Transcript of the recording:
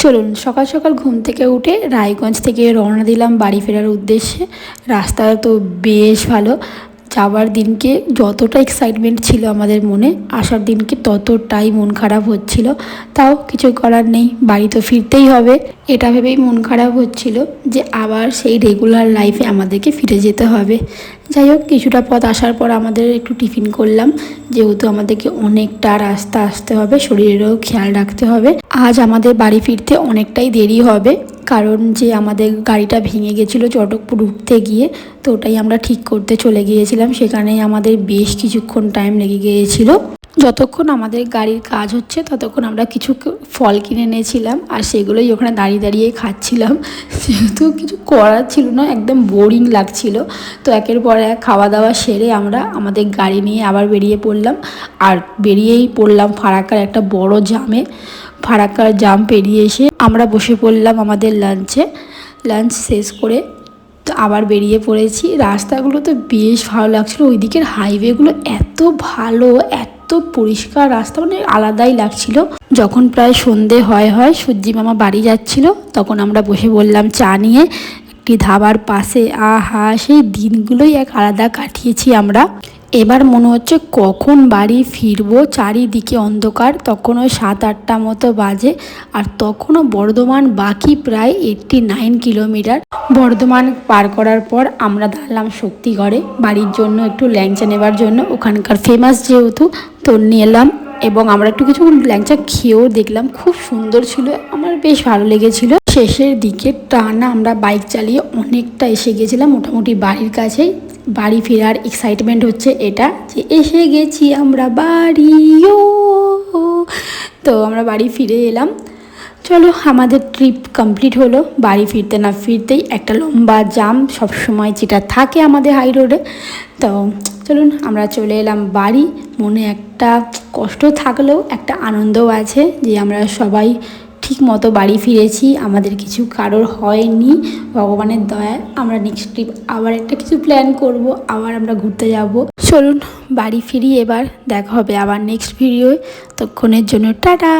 চলুন সকাল সকাল ঘুম থেকে উঠে রায়গঞ্জ থেকে রওনা দিলাম বাড়ি ফেরার উদ্দেশ্যে। রাস্তা তো বেশ ভালো। যাওয়ার দিনকে যতটা এক্সাইটমেন্ট ছিল আমাদের মনে, আসার দিনকে ততটাই মন খারাপ হচ্ছিল। তাও কিছু করার নেই, বাড়ি তো ফিরতেই হবে। এটা ভেবেই মন খারাপ হচ্ছিল যে আবার সেই রেগুলার লাইফে আমাদেরকে ফিরে যেতে হবে। যাই হোক, কিছুটা পথ আসার পর আমাদের একটু টিফিন করলাম, যেহেতু আমাদেরকে অনেকটা রাস্তা আসতে হবে, শরীরেরও খেয়াল রাখতে হবে। আজ আমাদের বাড়ি ফিরতে অনেকটাই দেরি হবে, কারণ যে আমাদের গাড়িটা ভেঙে গেছিলো চটকপুর উঠতে গিয়ে, তো ওটাই আমরা ঠিক করতে চলে গিয়েছিলাম। সেখানেই আমাদের বেশ কিছুক্ষণ টাইম লেগে গিয়েছিলো। যতক্ষণ আমাদের গাড়ির কাজ হচ্ছে ততক্ষণ আমরা কিছু ফল কিনে এনেছিলাম, আর সেগুলোই ওখানে দাঁড়িয়ে দাঁড়িয়ে খাচ্ছিলাম। যেহেতু কিছু করার ছিল না, একদম বোরিং লাগছিল। তো একের পর এক খাওয়া দাওয়া সেরে আমরা আমাদের গাড়ি নিয়ে আবার বেরিয়ে পড়লাম। আর বেরিয়েই পড়লাম ফারাক্কার একটা বড় জামে। ফারাক্কার জাম পেরিয়ে এসে আমরা বসে পড়লাম আমাদের লাঞ্চে। লাঞ্চ শেষ করে তো আবার বেরিয়ে পড়েছি। রাস্তাগুলো তো বেশ ভালো লাগছিলো, ওই দিকের হাইওয়েগুলো এত ভালো, এত পরিষ্কার রাস্তা, মানে আলাদাই লাগছিল। যখন প্রায় সন্ধে হয় সূর্যি মামা বাড়ি যাচ্ছিল, তখন আমরা বসে বললাম চা নিয়ে একটি ধাবার পাশে। আহা, সেই দিনগুলোই এক আলাদা কাটিয়েছি আমরা। এবার মনে হচ্ছে কখন বাড়ি ফিরবো। চারিদিকে অন্ধকার, তখনও 7-8টা মতো বাজে, আর তখনও বর্ধমান বাকি প্রায় 89 কিলোমিটার। বর্ধমান পার করার পর আমরা দাঁড়ালাম শক্তিগড়ে বাড়ির জন্য একটু ল্যাংচা নেবার জন্য। ওখানকার ফেমাস যেহেতু, তো নিয়ে এলাম এবং আমরা একটু কিছু ল্যাংচা খেয়েও দেখলাম, খুব সুন্দর ছিল, আমার বেশ ভালো লেগেছিল। শেষের দিকে টানা আমরা বাইক চালিয়ে অনেকটা এসে গেছিলাম, মোটামুটি বাড়ির কাছেই। বাড়ি ফেরার এক্সাইটমেন্ট হচ্ছে এটা যে এসে গেছি আমরা বাড়িও। তো আমরা বাড়ি ফিরে এলাম। চলো, আমাদের ট্রিপ কমপ্লিট হলো। বাড়ি ফিরতে না ফিরতেই একটা লম্বা জাম সবসময় যেটা থাকে আমাদের হাই রোডে। তো চলুন আমরা চলে এলাম বাড়ি। মনে একটা কষ্ট থাকলেও একটা আনন্দও আছে যে আমরা সবাই ঠিক মতো বাড়ি ফিরেছি, আমাদের কিছু কারোর হয়নি, ভগবানের দয়ায়। আমরা নেক্সট ট্রিপ আবার একটা কিছু প্ল্যান করব, আবার আমরা ঘুরতে যাব। চলুন বাড়ি ফিরি এবার, দেখা হবে আবার নেক্সট ভিডিওয়। ততক্ষণের জন্য টাটা।